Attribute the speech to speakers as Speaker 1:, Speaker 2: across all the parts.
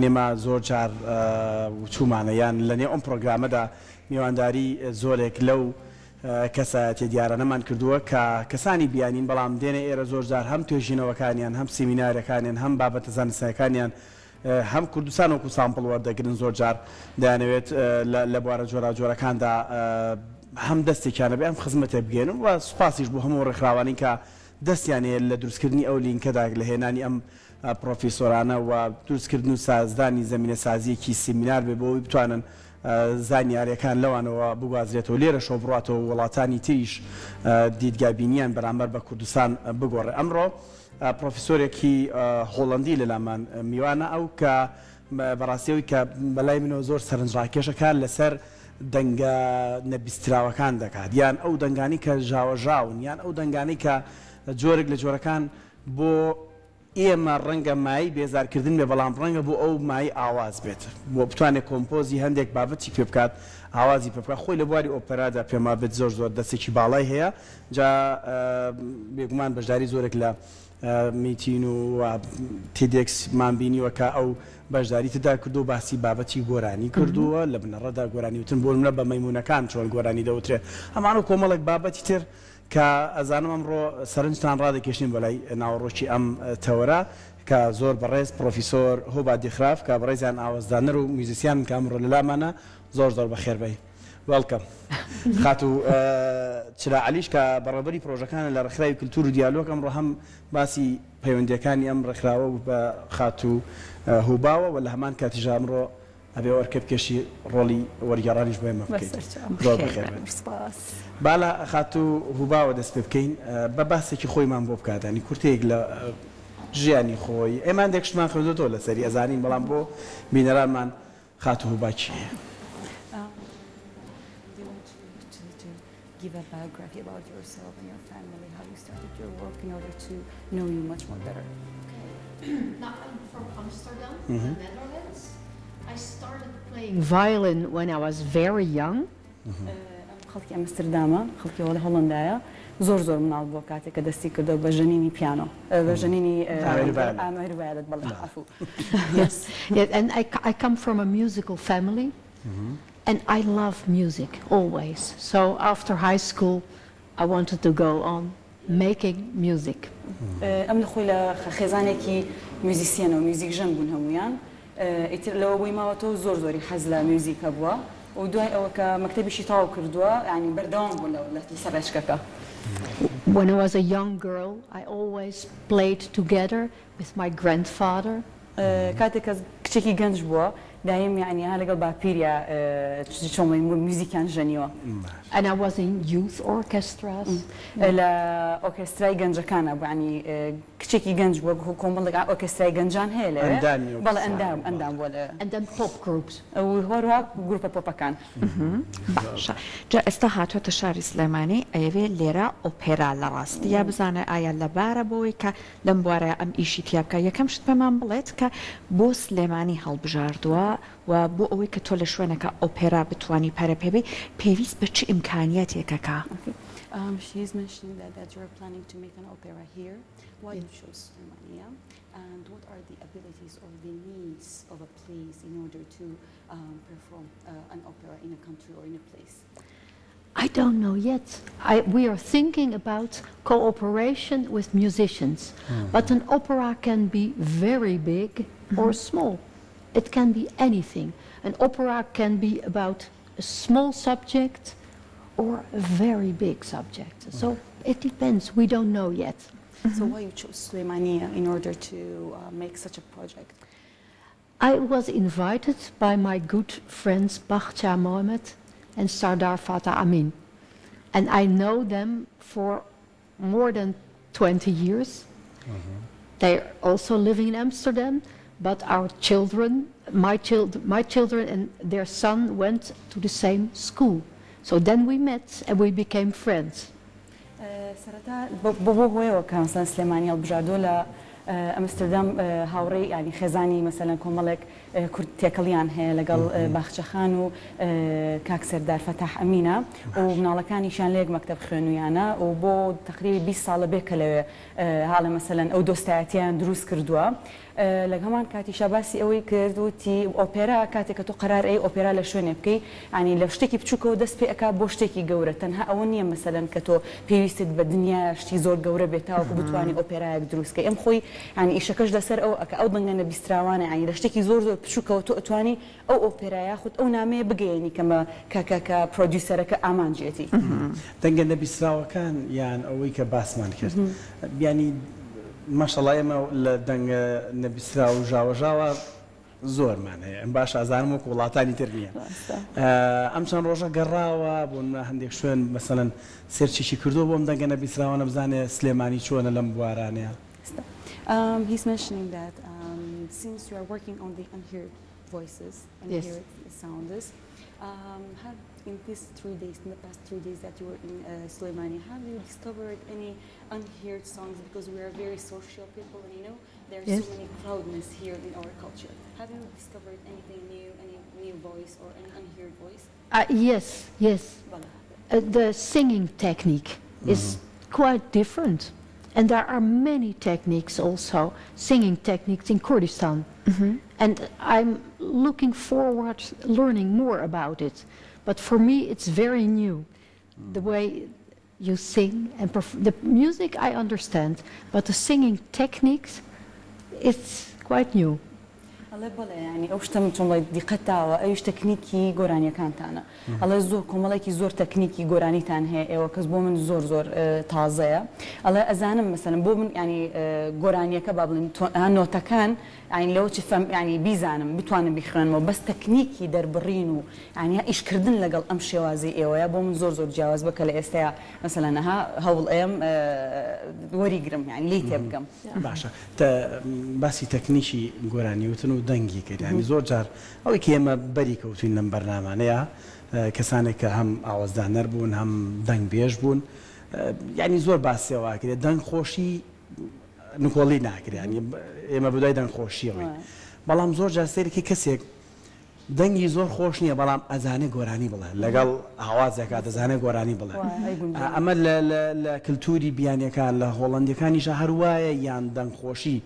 Speaker 1: نێما زۆر جار چوومانە یان لە نێو ئەم پرۆگرامەدا میوانداری زۆرێک لەو کەسایەتی دیارانەمان کردووە کە کەسانی بیانین بەڵام دێنە ئێرە زۆر جار هەم توێژینەوەکانیان هەم سیمینارەکانیان هەم بابەتە زانستیەکانیان هەم کوردستان وەکو سامپڵ وەردەگرن زۆر جار دەیانەوێت لە بوارە جۆرەکاندا هەم دەستێکیانە بێ ئەم خزمەتە بگێنن و سوپاسیش بۆ هەموو ڕێکخراوانی کە دەستیانەیە لە دروستکردنی ئەو لینکەدا لە هێنانی ئەم پرۆفیسۆرانە و دروستکردن و سازدانی زمینە سازیەکی سیمینار بێ بۆەوەی بتوانن زانیاریەکان لەوانەوە بگوازرێتەوە لێرە شۆ بڕاتەوە وڵاتانی تریش دیدگابینیان بەرامبەر بە کوردستان بگۆڕێ. ئەمڕۆ پرۆفیسۆرێکی هۆڵندی لەلامان میوانە ئەو کە بەڕاستیەوەی کە بەلای منەوە زۆر سەرنجڕاکێشەکان لەسەر دەنگە نەبیستراوەکان دەکات یان ئەو دەنگانی کە ژاوەژاون یان ئەو دەنگانی کە جۆرێک لە جۆرەکان بۆ ئێمە ڕەنگە مای بێزارکردن بێ بەڵام ڕەنگە بۆ ئەو مای ئاواز بێت بۆ بتوانێت کۆمپۆزی هەندێک بابەتی پێ بکات ئاوازی پێ بکات خۆی لە بواری ئۆپێرادا پێما بێت زۆر زۆر دەستێکی باڵای هەیە جا بێگومان بەشداری زۆرێک لە میتین و تیدێکسمان بینیوە کە ئەو بەشداری تدا کردو و باسی بابەتی گۆرانی کردووە لە بنەڕەدا گۆرانی وتن بۆ منە بە مەیمونونەکان چۆن گۆرانی دەوترێت هەمانە کۆمەڵێک بابەتی تر کە ئەزانم ئەمڕۆ سەرنجتان ڕادەکێشین بەلای ناوەڕۆکی ئەم تەوەرە کە زۆر بەڕێز پرۆفیسۆر هۆبا دیخراف کە بەڕێزیان ئاوازدانەر و میوزیسیان کە ئەمڕۆ لەلامانە زۆر زۆر بەخێربەی وەڵکەم خات و چرا علیش کە بەڕێبەری پرۆژەکانە لە ڕێکخراوی کولتور و دیالۆگ ئەمڕۆ هەم باسی پەیوەندیەکانی ئەم ڕێکخراوە بە خات و هوباوە و لە هەمان کاتیژە ئەمڕۆ ئەبێ وەرکە بکەشی ڕۆڵی وەرگێڕانیش بۆ ئێمە بکەیت. زۆر بەخێربێن. بالا خات و هوباوە دەست پێ بکەین بە باسێکی خۆیمان بۆ بکاتانی کورتەیەک لە ژیانی خۆی ئێمان دێکشتمان خوێندوتەوە لەسەری ئەزانین بەڵام بۆ بینەرانمان خات و هوبا چییە؟
Speaker 2: Give a biography about yourself and your family, how you started your work in order to know you much more better.
Speaker 3: Now, I'm from Amsterdam, the Netherlands. I started playing violin when I was very young.
Speaker 2: خەڵکی ئەمستردامە خەڵکی وڵی هۆڵندایە زۆر زۆر مناڵ بۆ کاتێک کە دەستی کردو بە ژەنینی پیانۆ بە ژەنینی ئامێروایەت بەڵێ عەفو.
Speaker 3: Yes, and I come from a musical family. And I love music always. So after high school, I wanted to go on making music.
Speaker 2: ئەم لەخۆی لە خێزانێکی میوزیسیەنە و میوزیک ژەن بوون هەمویان ئیتر لەوە بووی ماوەتەوە زۆر زۆری حەز لە میوزیکە بووە و دوای ئەوە کە مەکتەبیشی تاو کردووە ینی بەردەوام بوون لەسەر ڕێچکەکە.
Speaker 3: When I was a young girl, I always played together with my grandfather.
Speaker 2: کاتێک کە کچێکی گەنج بووە دایم یعنی ها لەگەڵ باپیریا چۆن موزیکیان ژەنیوە.
Speaker 3: And I was in youth orchestras.
Speaker 2: لە ئۆرکێسترای گەنجەکانە بوو ینی کچێکی گەنج بووە کۆمەڵێک ئۆرکێسترای گەنجان هەیە لێرە بەڵێ ئەندام بووە لێرە.
Speaker 3: And then pop groups.
Speaker 2: هەروە گروپە پۆپەکان.
Speaker 4: باشە جا ئێستا هاتوۆتە شاری سلێمانی ئەیەوێ لێرە ئۆپێرا لە ڕاستیە بزانە ئایا لەبارە بۆی کە لەم بوارە ئەم ئیشی تیا بکە یەکەم شت پێمان بڵێت کە بۆ سلێمانی هەڵبژاردووە و بۆ ئەوەی کە تۆ لە شوێنەکە ئۆپێرا بتوانی پەرە پێبێ پێویست بە چ ئیمکانیەتێکەکە؟
Speaker 2: She is mentioning that you're planning to make an opera here. Why you chose Slimania? And what are the abilities or the needs of a place in order to perform an opera in a country or in a place?
Speaker 3: I don't know yet. We are thinking about cooperation with musicians, but an opera can be very big or small. It can be anything. An opera can be about a small subject or a very big subject. So it depends. We don't know yet.
Speaker 2: So why you chose Slimania in order to make such a project?
Speaker 3: I was invited by my good friends Bakhtia Mohammed and Sardar Fatah Amin. And I know them for more than 20 years. They're also living in Amsterdam, but our children, my children and their son went to the same school. So then we met and we became friends.
Speaker 2: سەرەتا بۆ هۆیەوە کە مەسەڵەن سلێمانی هەڵبژاردووە لە أمستردام هاوري يعني خزاني مثلا كومالك تێکەڵیان هەیە لەگەڵ باخچەخان و کاک سەردار فتح ئەمینە و مناڵەکانیشان لێک مەکتەب خوێنویانە و بۆ تقریبی 20 ساڵە بێ کە لەوێ هاڵە مەسەلەن ئەو دۆستایەتیان دروست کردووە لەگە هەمان کاتیشە باسی ئەوەی کردوتی ئۆپێرا کاتێک کە تۆ قەرار ئەی ئۆپێرا لە شوێنێ بکەی ینی لە شتێکی بچووکەوە دەست پێ ئەکا بۆ شتێکی گەورە تەنها ئەوە نییە مەسەلەن کە تۆ پێویستت بە دنیا شتی زۆر گەورە بێتاوەکو بتوانانی ئۆپێرایەک دروستکەی ئەم خۆی ینی ئیشەکەش لەسەر ئەو ئەکە ئەو دەنگە نەبیستراوانە ینی لە شتێکی زۆر زۆر بچووکەوە تۆ ئەتوانی ئەو ئۆپێرایە خودت ئەو نامەیە بگەێنی کەمە کە پرۆدیوسەرەکە ئامانجێتی
Speaker 1: دەنگە نەبیستراوەکان یان ئەوەی کە باسمان کرد بیانی ماشەڵڵا ئێمە لە دەنگە نەبیسترا و ژاوەژاوە زۆرمان هەیە ئەم باش ئازانم وەکو وڵاتانی تر نییە ئەم چەند ڕۆژە گەڕاوە بۆ هەندێک شوێن مەسەلەن سێرچێکی کردو بۆم دەنگە نەبیستراوە بزانێ سلێمانی چۆنە لەم بوارانەیە.
Speaker 2: He's mentioning that since you are working on the unheard voices, unheard sounds, have in these 3 days, in the past 3 days that you were in Slimani, have you discovered any unheard songs? Because we are very social people, and you know there are so many proudness here in our culture. Have you discovered anything new, any new voice or any unheard voice?
Speaker 3: Yes. The singing technique is quite different. And there are many techniques also, singing techniques in Kurdistan. And I'm looking forward learning more about it. But for me, it's very new. The way you sing and the music I understand, but the singing techniques, it's quite new.
Speaker 2: الله بله يعني أوش تم تملي دقتها وأيش تكنيكي جورانيا كانت أنا الله زور كملاكي زور تكنيكي جوراني تانها وكسبوا من زور تازة الله أزانم مثلا بو من يعني جورانيا كبابلين هنو تكان يعني لو تفهم يعني بيزانم بتوانم بيخرنمو بس تكنيكي دربرينو يعني إيش كردن لقل أمشي وازي إيوه بو من زور جواز بكلا استيا مثلا ها هول أيام وريقرم يعني ليه تبقم
Speaker 1: باشا باسی تەکنیکی گۆرانیوتن و دەنگی کرد ینی زۆر جار ئەوەی کە ئێمە بەری کەوتوین لەم بەرنامانەیە کەسانێک کە هەم ئاوازدانەر بوون هەم دەنگ بێژ بوون ینی زۆر باسیەوە کرێت دەنگ خۆشی نکۆڵی ناکرێت ینی ئێمە بدای دەنگ خۆشیەوەی بەڵام زۆر جار سەیرێکی کەسێک دەنگی زۆر خۆش نییە بەڵام ئەزانێ گۆرانی بڵێ لەگەڵ ئاوازێکا دەزانێت گۆرانی بڵێ ئەمە لە کللتوری بیانیەکان لە هۆڵندیەکانیشە هەروایە یان دەنگ خۆشی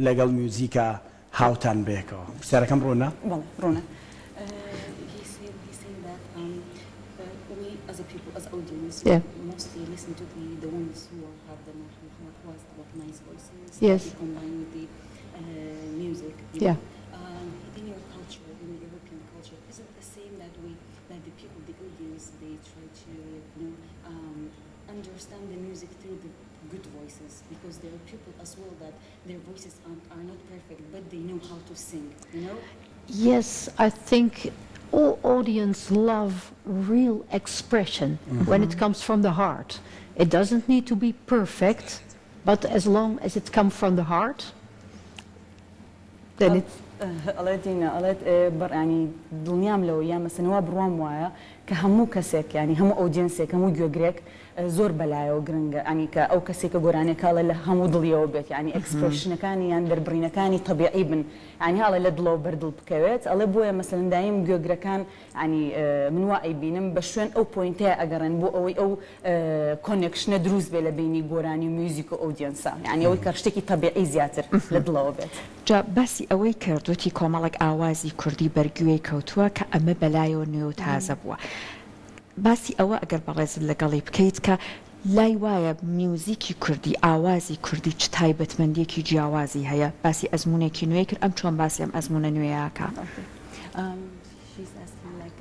Speaker 1: لەگەڵ میوزیکە هاوتان بێکەوە سیارەکەم ڕۆنا
Speaker 2: ڕۆنا he's saying that we as a people as audience mostly listen to the ones who have the who has nice voices combined with the music in your culture in the European culture is it the same that the people the audience they try to understand the music through the good voices because there are people as well that their voices are not perfect but they know how to sing, you know?
Speaker 3: Yes, I think all audience love real expression when it comes from the heart. It doesn't need to be perfect, but as long as it comes from the heart, then it's
Speaker 2: قالت يعني دنيا ملوية مثلا هو بروام وايا كهمو كسك يعني همو أودينسك همو جوجريك زور بلايا وجرنجا يعني كأو كسيك جوراني كلا له همو ضليو بيت يعني إكسبريشن كاني يعني دربرينا كاني طبيعي بن يعني هلا لدلو بردل بكويت الله بويا مثلا دايم جوجرا كان يعني من واقي بينم بشوين أو بوينتها أجرن بو أو كونكشن دروز بلا بيني جوراني ميوزيك أودينسا يعني أو كرشتكي طبيعي زياتر لدلو بيت
Speaker 4: جا بس أوي كردوتي كومالك آوازي كردي برجوي كوتوا كأم بلايو نيو تازبوا باسی ئەوە ئەگەر بەڕێز لەگەڵی بکەیت کە لای وایە میوزیکی کوردی ئاوازی کوردی چ تایبەتمەندیەکی جیاوازی هەیە باسی ئەزمونێکی نوێی کرد ئەم چۆن باسی ئەم ئەزمونە نوێیەکە
Speaker 2: She's asking like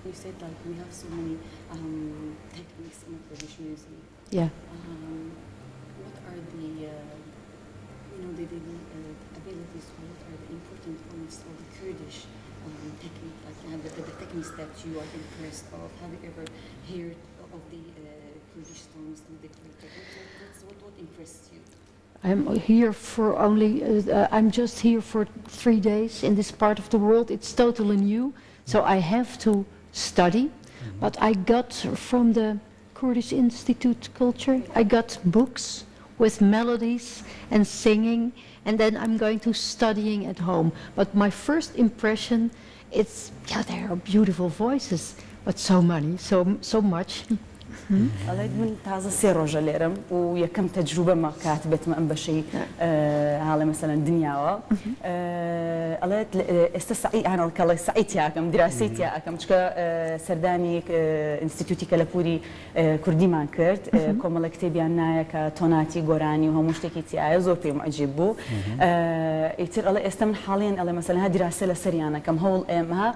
Speaker 2: you said like we have so many techniques in Kurdish music.
Speaker 3: Yeah.
Speaker 2: What are the the abilities or what are the important points of the Kurdish technique, like the techniques that you are impressed of? Have you ever heard of the Kurdish songs? What impressed you?
Speaker 3: I'm here for only, I'm just here for 3 days in this part of the world. It's totally new, so I have to study. But I got from the Kurdish Institute Culture, I got books with melodies and singing, and then I'm going to studying at home. But my first impression, it's, yeah, there are beautiful voices, but so many, so much.
Speaker 2: الله من تازه سيروجا ليرم ويكم تجربة ما كاتبت ما أنبشي على مثلا دنيا الله استسعي أنا الله سعيت ياكم دراستي ياكم تشكا سرداني انستيتوتي كلابوري كردي مان كرت كمال كتابي أنا كتوناتي غوراني وهم مشتكي تياي زور في معجبو يصير الله استمن حاليا الله مثلا هالدراسة لسريانة كم هول أمها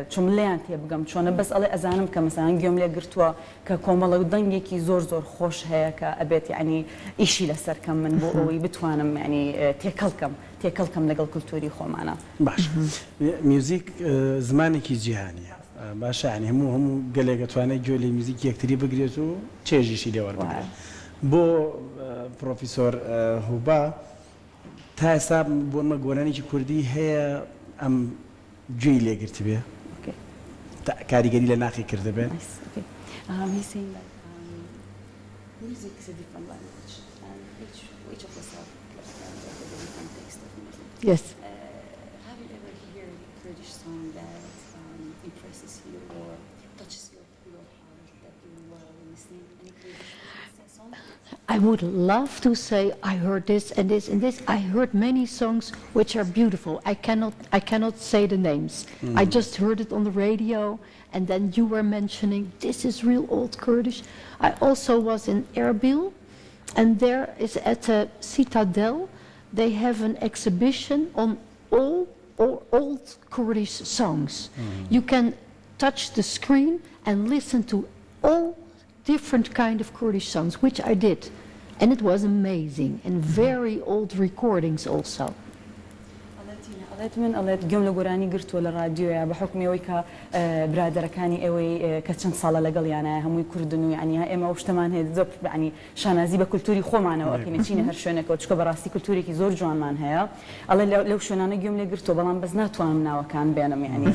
Speaker 2: شمليان تيبقى شون بس الله أزانم كمثلا يوم لي قرتوا كومالا ودنجيكي زور خوش هيك أبيت يعني إشي لسر كم من بوقوي بتوانم يعني تيكلكم لقل كلتوري خو معنا.
Speaker 1: باش ميوزيك زمانك جهانية باش يعني هم قال لك تواني جولي ميوزيك يكتري بقريتو تيجي شي لي ورا بو بروفيسور هوبا تاسا بو ما قولاني كردي هي ام جيلي قرتي بها.
Speaker 2: اوكي.
Speaker 1: كاريجري لناخي كرده بها.
Speaker 2: He's saying that music is a different language, and each of us have a different text of music.
Speaker 3: Yes.
Speaker 2: Have you ever heard a Kurdish song that impresses you or touches your heart that you were listening? Any Kurdish song?
Speaker 3: I would love to say I heard this and this and this. I heard many songs which are beautiful. I cannot say the names. I just heard it on the radio, and then you were mentioning this is real old Kurdish. I also was in Erbil, and there is at a Citadel, they have an exhibition on all old Kurdish songs. You can touch the screen and listen to all different kind of Kurdish songs, which I did. And it was amazing, and very old recordings also.
Speaker 2: قضيت من قضيت جملة قراني قرتوا للراديو يا بحكم يويكا برادر كاني أوي كتشن صالة لقل يعني هم يكردنوا يعني ها إما وشتمان هي زب يعني شانازي بكلتوري خو معنا وأكيد تشيني هرشونك وتشكو براسي كلتوري كي زور جوان مان هيا الله لو شو أنا جملة قرتوا بلان بس ناتوان منا وكان بينهم يعني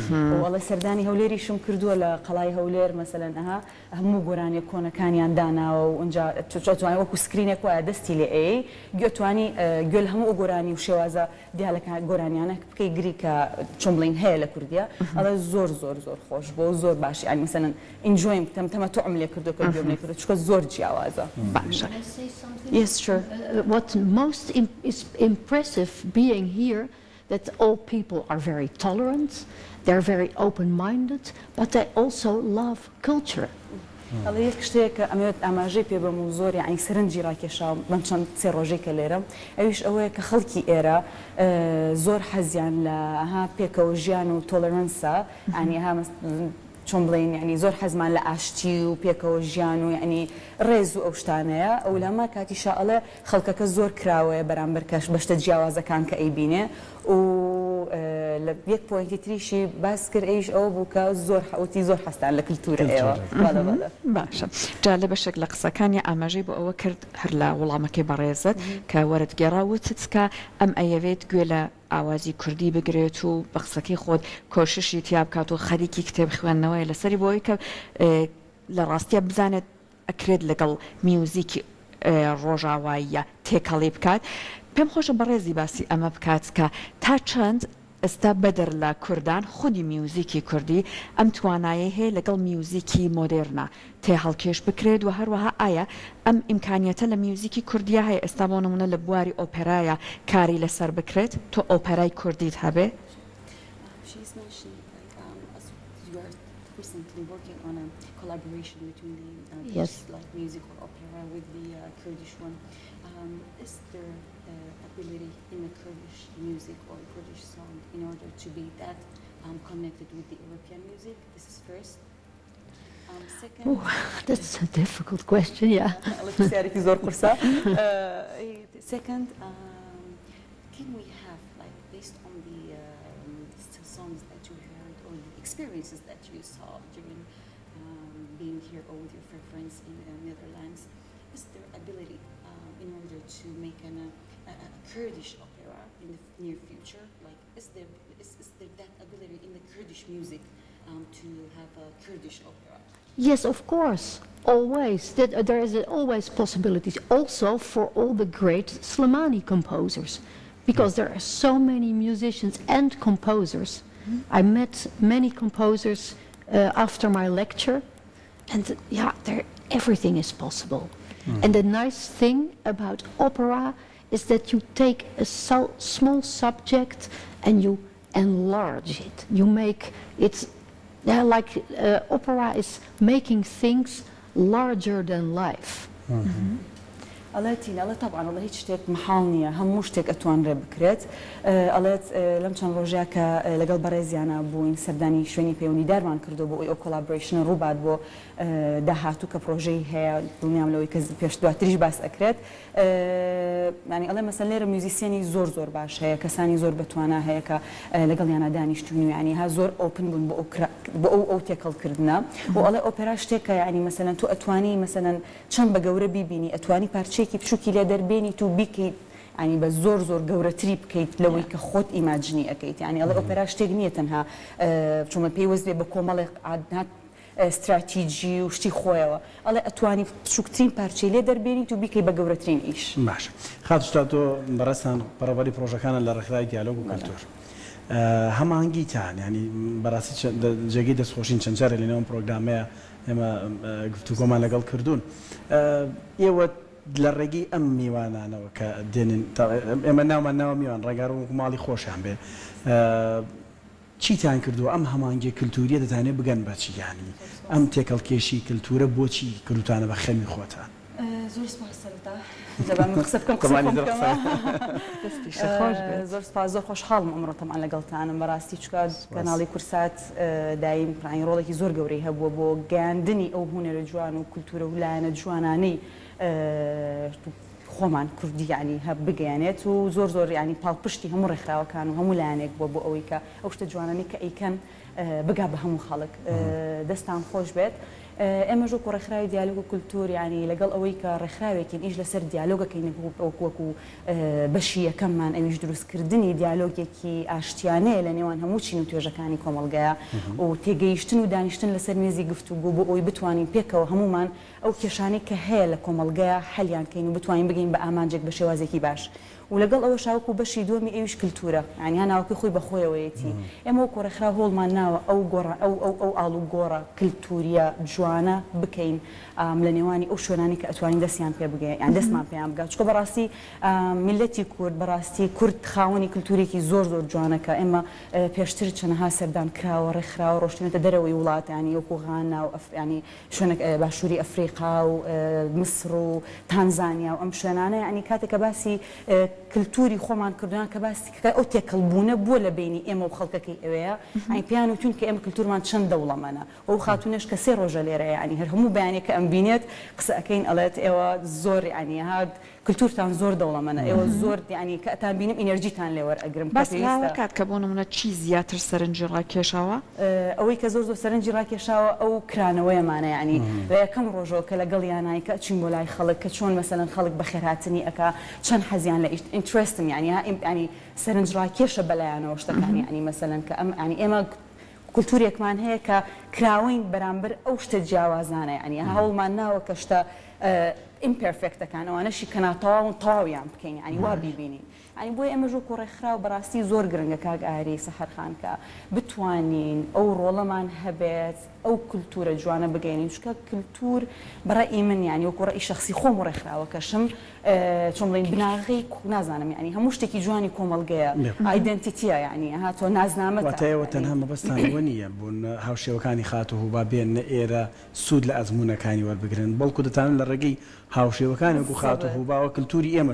Speaker 2: والله سرداني هوليري شو كردوا لقلاي هولير مثلا ها هم قراني كونا كان يندانا وإنجا تشوتواني وكو سكرينك وادستي لي أي جوتواني جل هم قراني وشوازا ديالك قراني أنا كي غريكا تشومبلين هي لكرديا هذا زور خوش بو زور باش يعني مثلا انجويم تم تعمل كردو كردو من كردو شكو زور جياوازا
Speaker 3: Can I say something?
Speaker 2: Yes, sure.
Speaker 3: What most is impressive being here, that all people are very tolerant, they're very open-minded, but they also love culture.
Speaker 2: الله يكشتك أما جيبي بموزور يعني سرنجي راكشة منشان تصير روجيك ليرة أيش أوه كخلقي إيرا زور حزيان لها بيكا وجيان وتولرنسا يعني ها شومبلين يعني زور حزمان لأشتي وبيكا وجيان يعني ريزو أوشتانية أو لما كاتي شاء الله خلقك زور كراوي برامبر كاش باش تتجاوز كان كأيبينه و لبيك بوينتي تريشي باسكر ايش او بوكا زور وتي زور حستان لكلتورة ايوه بلا
Speaker 4: باشا جالب الشكل قصة كان يا اماجي بو او كرد هرلا والله ما كي بريزت كورد قرا وتتسكا ام ايفيت قولا اوازي كردي بقريتو بقصكي خود كوشش يتياب كاتو خريكي كتاب خواننوي لسري بويكا لراستيا بزانت اكريد لقل ميوزيكي ڕۆژاواییە تێکەڵی بکات پێم خۆشە بەڕێزی باسی ئەمە بکات کە تا چەند ئێستا بەدەر لە کوردان خودی میوزیکی کوردی ئەم توانایە هەیە لەگەڵ میوزیکی مۆدێرنا تێ هەڵکێش بکرێت و هەروەها ئایا ئەم ئیمکانیەتە لە میوزیکی کوردیە هەیە ئێستا بۆ نمونە لە بواری ئۆپێرایە کاری لەسەر بکرێت تۆ ئۆپێرای کوردیت هەبێ؟
Speaker 2: Recently working on a collaboration between the
Speaker 3: Yes.
Speaker 2: like music or opera with the Kurdish one. Is there ability in the Kurdish music or Kurdish song in order to be that connected with the European music? This is first. Second.
Speaker 3: Oh, that's a difficult question. Yeah.
Speaker 2: Second, can we have like based on the songs that you heard or the experiences that you saw during being here or with your friends in the Netherlands, is there ability in order to make a Kurdish opera in the near future? Like, is there that ability in the Kurdish music to have a Kurdish opera?
Speaker 3: Yes, of course. Always. There is always possibilities. Also for all the great Slimani composers. Because there are so many musicians and composers. I met many composers after my lecture. And yeah, everything is possible. And the nice thing about opera is that you take a small subject and you enlarge it. You make it, like opera is making things larger than life.
Speaker 2: قالت لا طبعا والله هيك شتيك محاولنية هم مش تيك أتوان ربكرت قالت لم كان روجاك لقل برازيانا بوين سرداني شويني بيوني دارمان كردو بو أو كولابريشن روبات بو دهاتو كبروجي هي دنيام لو يكذب فيش دو تريج باس أكرت يعني الله مثلا لير ميوزيسياني زور باش هي كساني زور بتوانا هي ك لقل يانا دانيشتوني يعني ها زور أوبن بو أو تيكل كردنا والله أوبرا شتيك يعني مثلا تو أتواني مثلا شن بجورة بيبيني أتواني بارتشي كيف شو كيلا دربيني تو بيكي يعني بس زور جورة كيت لو كخوت إيماجني أكيد يعني الله أوبرا شتيجنية تنها شو ما بيوز لي بكمال عدنا استراتيجي وشتي خويا الله أتواني شو كتير بارتشي لا دربيني تو بيكي بجورة إيش
Speaker 1: ماشي خاطر شتاتو برسان برابري بروجكان اللي رخلاي ديالوج وكالتور هم هنگیتان یعنی براسی جگید از خوشین چنجاری لینام پروگرامی اما گفتو کمان لگال کردون یه لرگی ام میوانه نو که دین اما ناو میوان رگارو مالی خوش هم به چی تان کردو ام همانگی کلتوری دتانه بگن بچی یعنی ام تکل کشی کلتوره بو چی کلوتانه بخمی خوتان
Speaker 2: زور سپاس دابا مخسبكم قصتكم زور سپاس زور خوشحال عمره طبعا لقلتان براستی چکار کانالی کورسات دایم يعني رولێکی زۆر گەورەی هەبووە بۆ گەاندنی ئەو هونەرە جوان و کولتورە و لایەنە جوانانەی خۆمان کوردی یعنی هەب بگەیانێت و زۆر یعنی پاڵپشتی هەموو ڕێکخراوەکان و هەموو لایەنێک بۆ ئەوەی کە ئەو شتە جوانانەی کە ئەیکەن بگا بە هەموو خەڵک دەستان خۆش بێت ئێمە ژۆ ڕێکخراوی دیالۆگ و کولتور یعنی لەگەڵ ئەوەی کە ڕێکخراوێکین ئیش لەسەر دیالۆگەکەین وەکو بەشی یەکەممان ئەویش دروستکردنی دیالۆگێکی ئاشتیانەیە لە نێوان هەموو چین و توێژەکانی کۆمەڵگەیە و تێگەیشتن و دانیشتن لەسەر مێزی گفتوگۆ بۆ ئەوی بتوانین پێکەوە هەمومان ئەو کێشانەی کە هەیە لە کۆمەڵگەیە حەلیان کەین و بتوانین بگەین بە ئامانجێک بە شێوازێکی باش ولەگەڵ ئەوە شاوکو بەشی دووەمی ئەویش کللتورە ینی هەناوەکەی خۆی بەخۆیەوەیەتی ئێمە وەکو ڕێکخرا هۆڵمان ناوە ئەو ئاڵ و گۆڕە کللتوریە جوانە بکەین لە نێوانی ئەو شوێنانی کە ئەتوانین دەستیان پێ بگەین یان دەستمان پێیان بگات چکۆ بەڕاستی میلەتی کورد بەڕاستی کورد خاوەنی کللتورێکی زۆر جوانەکە ئێمە پێشتر چەندەها سەردان کراوە ڕێکخراوە ڕۆشتێنێتە دەرەوەی وڵات ینی وەکو غانا و ینی شوێنێک باشووری ئەفریقا و مسر و تانزانیا و ئەم شوێنانە ینی کاتێککە باسی کللتوری خۆمان کردوان کە باسی ئەو تێکەڵبوونە بووە لە بینی ئێمە و خەڵکەکەی ئەوەیە ئەین پیان وتون کە ئێمە کللتورمان چەند دەوڵەمەنە ئەو خاتونش کە سێ ڕۆژە لێرەیە ینی هەر هەموو بەیانێک کە ئەم بینێت قسە ئەەکەین ئەڵێت ئێوە زۆر ینی هاد کللتورتان زۆر دەوڵەمەنە ئێوە زۆر ینی کە ئەتان بینم ئینەرژیتان لێوەرئەگرم
Speaker 4: بەس کات کە بۆ نمونە چی زیاتر سەرنجی ڕاکێشاوە
Speaker 2: ئەوەی کە زۆر سەرنجی ڕاکێشاوە ئەو کرانەوەیەمانە ینی لە یەکەم ڕۆژەوە کە لەگەڵ یانایی کە چین بۆ لای خەڵک کە چۆن مەسەلەن خەڵک بەخێرهاتنی ئەکا چەند حەزیان لە ئینترستم ینی سەرنج ڕاکێشە بەلایەنەوە شتەکانی ینی مەسەلەن کە ئەم ینی ئێمە کولتورێکمان هەیە کە کراوین بەرامبەر ئەو شتە جیاوازانە ینی هەوڵمان ناوە کە شتە ئیمپەرفێکتەکان ئەوانەشی کە ناتەواو تەواویان بکەین ینی وا بیبینین ینی بۆی ئەمە ژۆ کوڕێکخرا و بەڕاستی زۆر گرنگە کاک ئاری سەحەرخان کە بتوانین ئەو ڕۆڵەمان هەبێت ئەو کللتورە جوانە بگەینین چکە کللتور بەڕێی من ینی وەکو ڕێی شەخسی خۆم و ڕێکخراوەکەشم چۆن بڵین بناغی نازانم ینی هەموو شتێکی جوانی کۆمەڵگەیە ئایدنتیتیە ینی هاتۆ نازنامەت
Speaker 1: واتەیەوە تەنها مەبەستانەوە نییە بوون هاوشێوەکانی خاتە هوبا بێن ئێرە سوود لە ئەزمونونەکانی وەربگرن بەڵکو دەتانن لە ڕێگەی هاوشێوەکانی وەکو خاتە هوباوە کللتوری ئێمە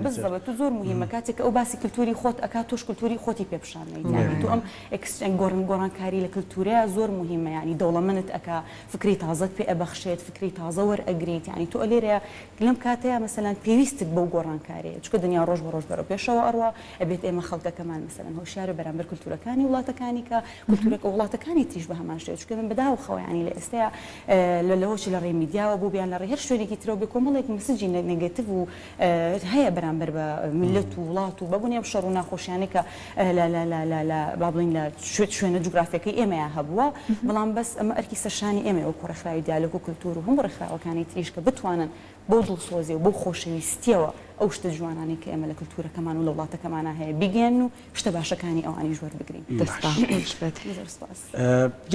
Speaker 2: بزەبێت زۆر مهمە کاتێک ئەو باسی کللتوری خۆت ئەکا تۆش کللتوری خۆتی پێپشانەی ینی تو ئەم گۆڕانکاری لە کللتورەیە زۆر مهمە ینی دەوڵەمەنت ئەکا فکری تازەت پێ ئەبەخشێت فکری تازە وەرئەگریت ینی تۆ لێرەیە لەم کاتەیە مەسەلەن پێویستت بەو گۆڕانکاریە چکە دنیا ڕۆژ بە ڕۆژ بەرەو پێشەوە ئەڕوا ئەبێت ئێمە خەڵکەکەمان مەسەلەن هۆشیارە بەرامبەر کللتورەکانی وڵاتەکانی کە کللتورەکە وڵاتەکانی تریش بە هەمان شێوە چکە من بەداوخەوە ینی لە ئێستەیە لەهۆشی لە ڕێی میدیاوە بوو بیان لە ڕێ هەر شوێنێکی ترەوە بێ کۆمەڵێک مسجی نێگەتیڤ و هەیە بەرامبەر بە میلەت و وڵات و بەبوونی ئەم شەڕ و ناخۆشیانەی کە لە با بڵین لە شوێنە جوگرافیەکەی ئێمەیە هەبووە بەڵام بەس ئەمە ئەرکی سەرشانی ئێمە وەکو ڕێکخراوی دیالۆگ و کولتور و هەموو ڕێکخراوەکانی تریش کە بتوانن بۆ دڵسۆزی و بۆ خۆشەویستیەوە ئەو شتە جوانانەی کە ئێمە لە کولتورەکەمان و لە وڵاتەکەمانە هەیە بیگەن و شتە باشەکانی ئەوانی ژوەر بگرین.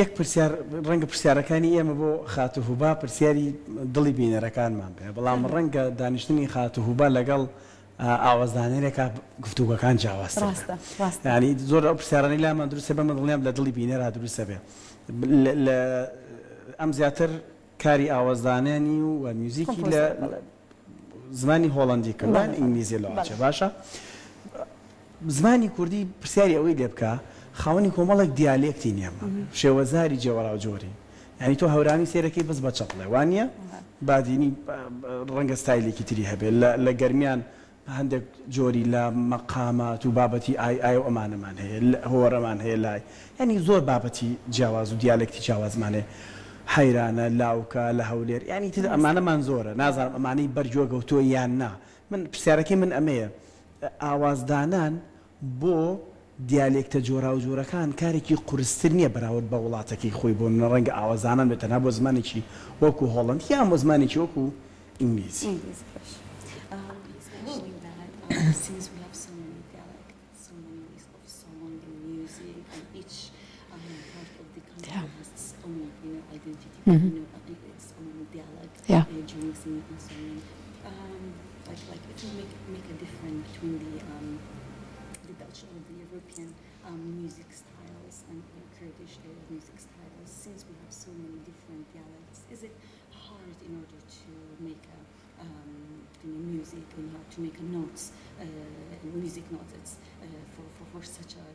Speaker 1: یەک پرسیار ڕەنگە پرسیارەکانی ئێمە بۆ خاتوهوبا پرسیاری دڵی بینەرەکانمان پێ بەڵام ڕەنگە دانیشتنی خاتوهوبا لەگەڵ ئاوازدانەرێکە گفتوگەکان جیاوازتر ینی زۆر ئەو پرسیارانەی لامان دروستە بەمە دڵنیام لە دڵی بینەرا دروستە بێ ئەم زیاتر کاری ئاوازدانانی و میوزیکی لە زمانی هۆڵندی کردن ئینگلیزی لەواچە باشە زمانی کوردی پرسیاری ئەوەی لێ بکە خاوەنی کۆمەڵێک دیالێکتی نیەمە شێوەزاری جێوەڕا و جۆری ینی تۆ هەورانی سێرەکەی بەس بە چەقڵێ وانە بادینی ڕەنگە ستایلێکی تری هەبێت لە گەرمیان هەندێک جۆری لە مەقامات و بابەتی ئایا ئەمانەمان هەیە هۆرەمان هەیە لای ینی زۆر بابەتی جیاواز و دیالێکتی جیاوازمانێ حەیرانە لاوکە لە هەولێر ینی ئەمانەمان زۆرە نازانم ئەمانەی بەرجۆگەوتۆ یان نا من پرسیارەکەی من ئەمەیە ئاوازدانان بۆ دیالێکتە جۆرا و جۆرەکان کارێکی قورستر نییە بەراورد بە وڵاتەکەی خۆی بۆ ڕەنگە ئاوازدانان بێتەنها بۆ زمانێکی وەکو هۆڵند یان بۆ زمانێکی وەکو ئینگلیزی.
Speaker 2: Since we have so many dialects, so many ways of song and music, and each part of the country has its own, identity, its own dialect, during singing and songing. Like it will make a difference between the Dutch or the European music styles and the Kurdish music styles. Since we have so many different dialects, is it hard in order to make a music and you have to make a notes, music notes for such a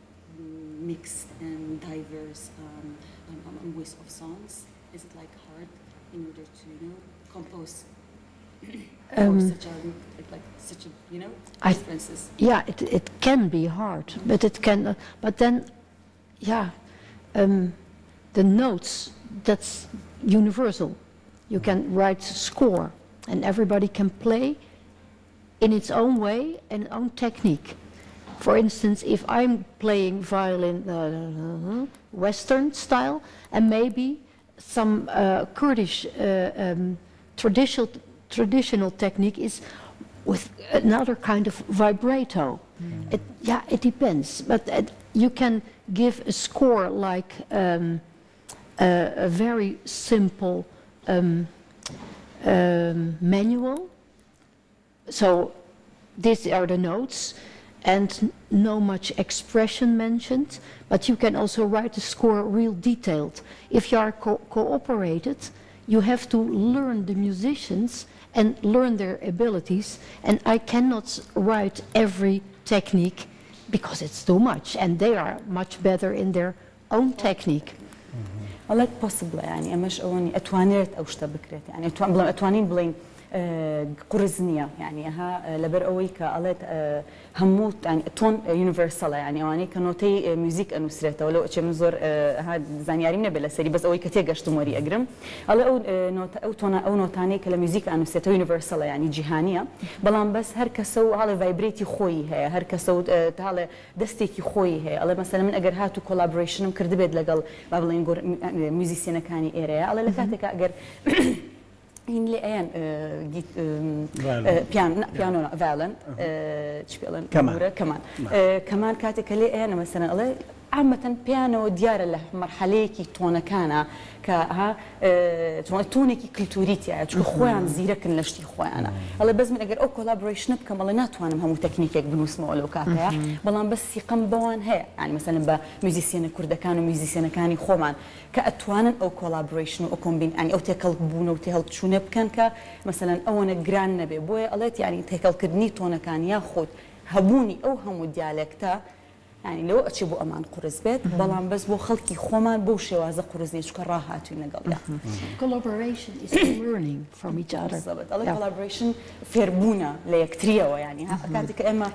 Speaker 2: mixed and diverse ways of songs? Is it like hard in order to compose such a differences?
Speaker 3: Yeah, it can be hard, but it can. But then, the notes, that's universal. You can write score. And everybody can play in its own way and own technique. For instance, if I'm playing violin Western style, and maybe some Kurdish traditional technique is with another kind of vibrato. It depends. But you can give a score like a very simple manual. So these are the notes and no much expression mentioned, but you can also write the score real detailed. If you are cooperated, you have to learn the musicians and learn their abilities, and I cannot write every technique because it's too much, and they are much better in their own technique.
Speaker 2: والله possible يعني أمش أوني أتوانيت أو شتا بكرت يعني أتوانين بلين قرزنية يعني ها لبر أويك قالت هموت يعني تون يونيفرسال يعني أواني كنوتي ميوزيك أنوسرته ولو أشي منظر هاد زانياري من بلا سري بس أويك تيجش تموري أجرم الله أو نوت أو تونا أو نوتاني كلا ميوزيك أنوسرته يونيفرسال يعني جهانية بلان بس هر كسو على فايبريتي خوي هي هر كسو تعالى دستيكي خوي هي الله مثلا من أجر هاتو كولابوريشن مكرد بيد لقال بابلين جور ميوزيسينا كاني إيريا الله لفاتك أجر هين لي أيان جيت بيانو فالن تشبيلن كمان كاتك لي أيان مثلا الله عامة بيانو ديار له مرحلة كي تونا كانا كها تونكي كلتوريتي يعني شو خوان زيرك نلشتي خوانا الله بس من أجر أو كولابوريشن بكم الله ناتوانا هم تكنيكك بنسمع له كاتها بلان بس يقام بوان هي يعني مثلا بميوزيسيان كرد كانوا ميوزيسيان كاني خوان كأتوانا أو كولابوريشن أو كومبين يعني أو تكل بونا أو تهل شو نبكن كمثلا أو أنا جران نبي بوي الله يعني تكل كدني تونا كان ياخد هبوني أو هم ديالكتا يعني لو أتشبو أمان قرز بيت بلان بس بو خلقي خومان بو شوازة قرزني شو كراهاتو نقول
Speaker 3: Collaboration is learning from each other.
Speaker 2: بالضبط الله collaboration فيربونا ليكتريا يعني كانت إما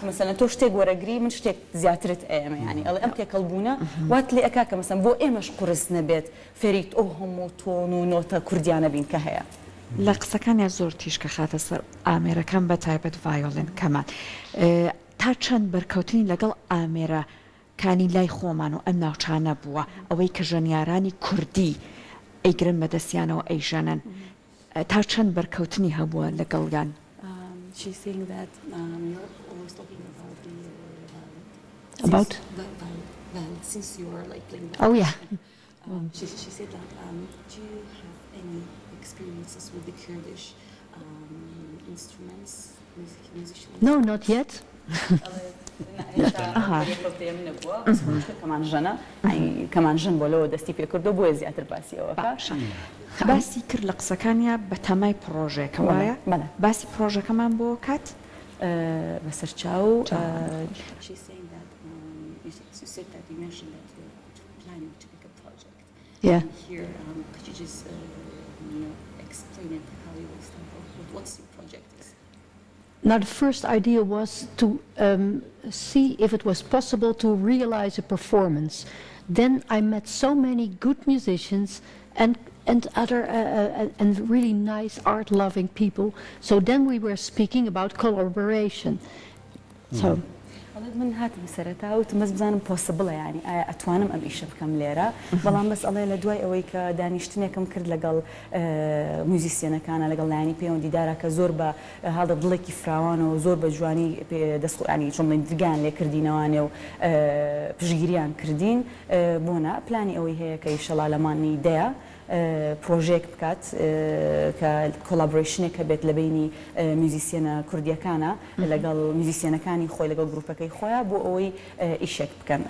Speaker 2: مثلا تو شتيك ورا قري من شتيك زياترت إما يعني الله أمتى كلبونا واتلي أكاكا مثلا بو إمش قرزنا بيت فريت أوهم وتون ونوتا كرديانا بين كهيا
Speaker 4: لە قسەکانیان زۆر تیشکە خاتە سەر ئامێرەکان بە تایبەت ڤایۆلن کەمان تا چەند بەرکەوتنی لەگەڵ ئامێرەکانی لای خۆمان و ئەم ناوچانە بووە ئەوەی کە ژەنیارانی کوردی ئەیگرن بەدەستیانەوە ئەیژەنن تا چەند بەرکەوتنی هەبووە لەگەڵیان.
Speaker 2: She's saying that you're always talking
Speaker 3: About?
Speaker 2: Since you were like playing.
Speaker 3: Oh yeah.
Speaker 2: She said that do you have any experiences with the Kurdish instruments, musicians?
Speaker 3: No, not yet.
Speaker 5: كمان جنا يعني كمان جن بولو دستي في كردو بوزي أترباسي
Speaker 4: باسی کرد لە قسەکانیا بە تەمای پرۆژێکەوەیە باسی پرۆژەکەمان بۆ کات
Speaker 5: بەسەر چاو.
Speaker 2: She's saying that you said that you mentioned that you're planning to make a project.
Speaker 3: Yeah.
Speaker 2: And here, could you just explain it how you will start off? What's your project is?
Speaker 3: Now, the first idea was to see if it was possible to realize a performance. Then I met so many good musicians and other and really nice art-loving people. So then we were speaking about collaboration. So.
Speaker 5: من هات بسرعة وتمس بزانم possible يعني أتوانم أم إيش بكم ليرة بلان بس الله لدواي أويك دانيشتني كم كرد لقال موزيسينا كان لقال يعني بيون دي دارا كزوربة هذا ضلكي فراوانه وزوربة جواني دسخو يعني شو من درجان لكردين وانه بجيريان كردين بونا بلاني أوي هي كيشلا لماني ديا بروجيكت بكات ككولابوريشن كبيت لبيني موزيسينا كرديا كانا لقال موزيسينا كاني خوي لقال جروبا كي خويا بو أوي إيشك كان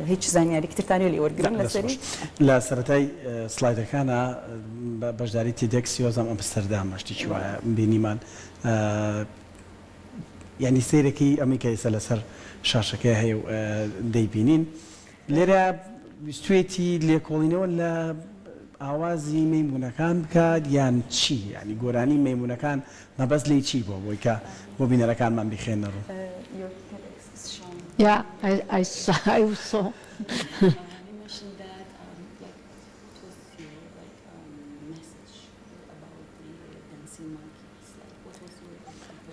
Speaker 5: هيك زانياري كتير تاني اللي ورقرن لسري
Speaker 1: لا سرتاي سلايد كان بجداري تيدكس يوزم أمستردام أشتي شوية بيني من يعني سيركي أمريكا يسلسر شاشة كهي ديبينين لرا بستويتي ليكولينه ولا آوازی میمونەکان بکات یان چی یعنی گۆرانی میمونەکان مەبەست لێی چی بۆ بۆی کە بۆ بینەرەکانمان بخێنە ڕوو.
Speaker 3: Yeah, I saw.
Speaker 2: You mentioned that it was your message about the dancing monkeys. What was your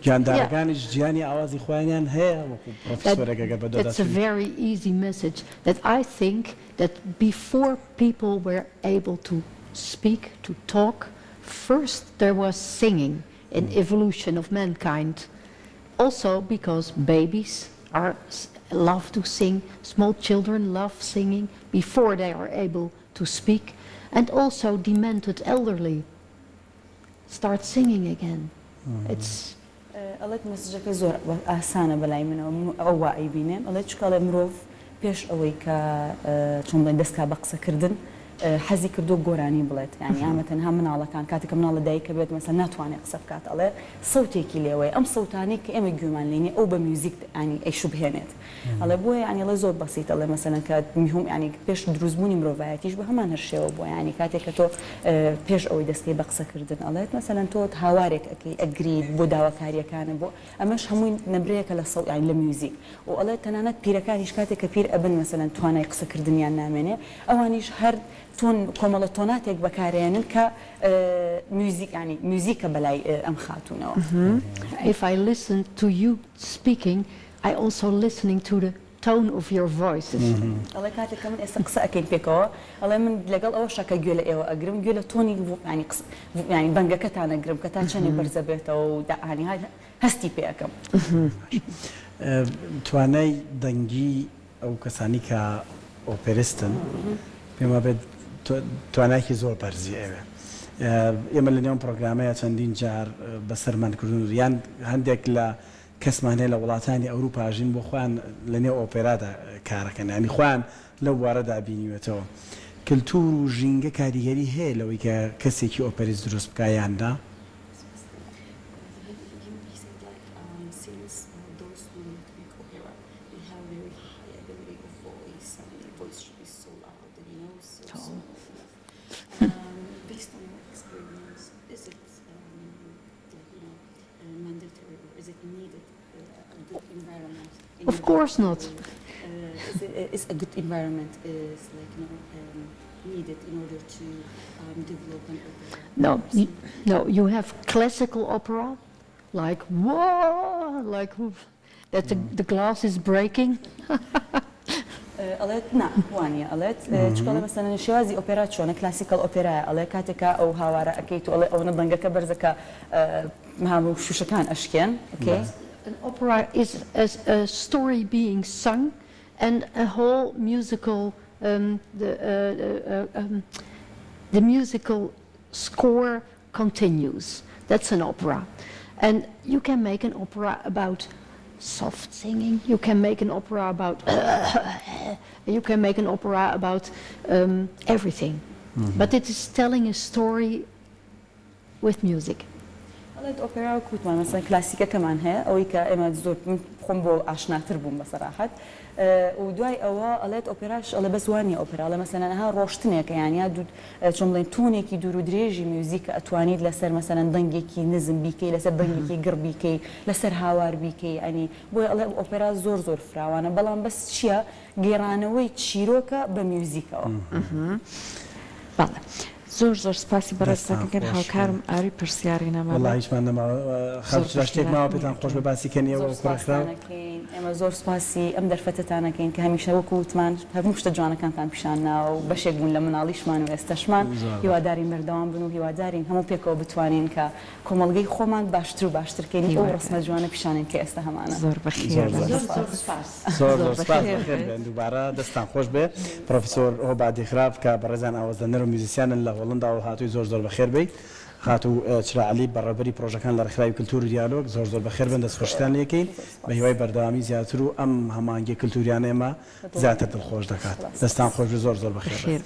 Speaker 1: گیاندارەکانیش گیانی ئاوازی خۆیانیان هەیە وەکو پرۆفیسۆرێک ئەگەر بە
Speaker 3: That's a very easy message that I think that before people were able to speak, to talk, first there was singing, an evolution of mankind. Also because babies love to sing, small children love singing before they are able to speak, and also demented elderly start singing again. It's
Speaker 5: الله مسجك زور أحسن بلاي منه أو واعي بينه الله تشكال مروف بيش أويك شون بندسك بقصة كردن حزي كردو جوراني بلد يعني عامة هم من الله كان كاتك من الله دايك بيت مثلا ناتواني قصف كات الله صوتي كليوي أم صوتاني كأم جومان ليني أو بميوزيك يعني أي شبهنات الله بوي يعني الله زور بسيط الله مثلا كات مهم يعني بيش دروزبوني مروفاتيش بهمان هالشيء وبو يعني كاتك تو بيش أو دسكي بقصة كردن الله مثلا تو هوارك أكي أجريد بودا وكاريا كان بو أمش همين نبريك للصوت يعني للميوزيك والله تنانات بيركانيش كاتك كبير أبن مثلا توانا يقصة كردن يعني نامنه أوانيش هر تون كمالتوناتك بكاريان كموسيقى يعني موسيقى بلاي أم خاتونه.
Speaker 3: If I listen to you speaking, I also listening to the tone of your voices.
Speaker 5: الله كاتك كمان استقصاء أكيد بيكو الله من لقال أول شيء كجولة إيوه أقرب جولة توني يعني يعني بنجا كتانا أقرب كتاشني برزبته ودا يعني هاي هستي بيكم.
Speaker 1: توانای دەنگی ئەو کەسانی کە ئۆپێرستن پێما بێت توانایکی زۆر بەرزی ئێوێ ئێمە لە نێوم پرۆگرامەیە چەندین جار بەسەرمانکردن یان هەندێک لە کەسمان هەیە لە وڵاتانی ئەوروپا ژین بۆ خۆیان لە نێو ئۆپێرادا کارەکەن ینی خۆیان لەو بوارەدا بینیوێتەوە کلتور و ژینگە کاریگەری هەیە لەوەی کە کەسێکی ئۆپێریست دروست بکە یاندا.
Speaker 3: Of course not.
Speaker 2: Is a good environment is like needed in order to develop an opera?
Speaker 3: No, you have classical opera, like whoa, like that the glass is breaking.
Speaker 5: قالت نا وانيا قالت شكله مثلا شوازي أوبرا شون كلاسيكال أوبرا قالت كاتكا أو هاورا أكيد أو نضنجا كبرزكا مها شو شكان أشكين أوكي.
Speaker 3: An opera is a story being sung and a whole musical the musical score continues. That's an opera, and you can make an opera about soft singing. You can make an opera about you can make an opera about everything, but it is telling a story with music.
Speaker 5: قالت أوبرا وكوتمان مثلا كلاسيكا كمان هي أو إيكا إما زور بخمبو عشنا تربون بصراحة ودواي أوا قالت أوبراش قال بس وانيا أوبرا قال مثلا ها روشتنك يعني هادو شملين توني كي دورو دريجي ميوزيك أتوانيد لسر مثلا ضنجي كي نزم بيكي لسر ضنجي كي قرب بيكي لسر هاوار بيكي يعني بوي قال أوبرا زور فراوانا بلان بس شيا جيرانوي تشيروكا بميوزيكا.
Speaker 4: بله. زور سپاسی برای سکن هاوکارم آری پرسیاری نما.
Speaker 1: والله هیچ من نما خرج رشته ما بیتن خوش به باسی کنی و کارخرا.
Speaker 5: اما زور سپاسی ام در فتتانا کن که همیشه وقت من همشت جوانا کن پیشانا و بشه گون لمنالیش من و استشمان یواداری مردم بنو یوادارین همون پیکو بتوانین که کمالگی خومن باشتر کنی او رسم جوانا پیشانین که استهمانه.
Speaker 4: زور بخیر.
Speaker 1: زور سپاس بخیر. دوباره دستان خوش به پروفسور هو بعدی خراب که برزن آوازدنر و موزیسیان هولندا و هاتوی زور بخیر بی هاتو چرا علی برابری پروژکان لرخلای کلتور دیالوگ زور بخیر بند از خوشتن لیکین به هوای بردامی زیادتر و ام همانگی کلتوریانه ما زیادتر دلخوش دکات دستان خوش زور بخیر.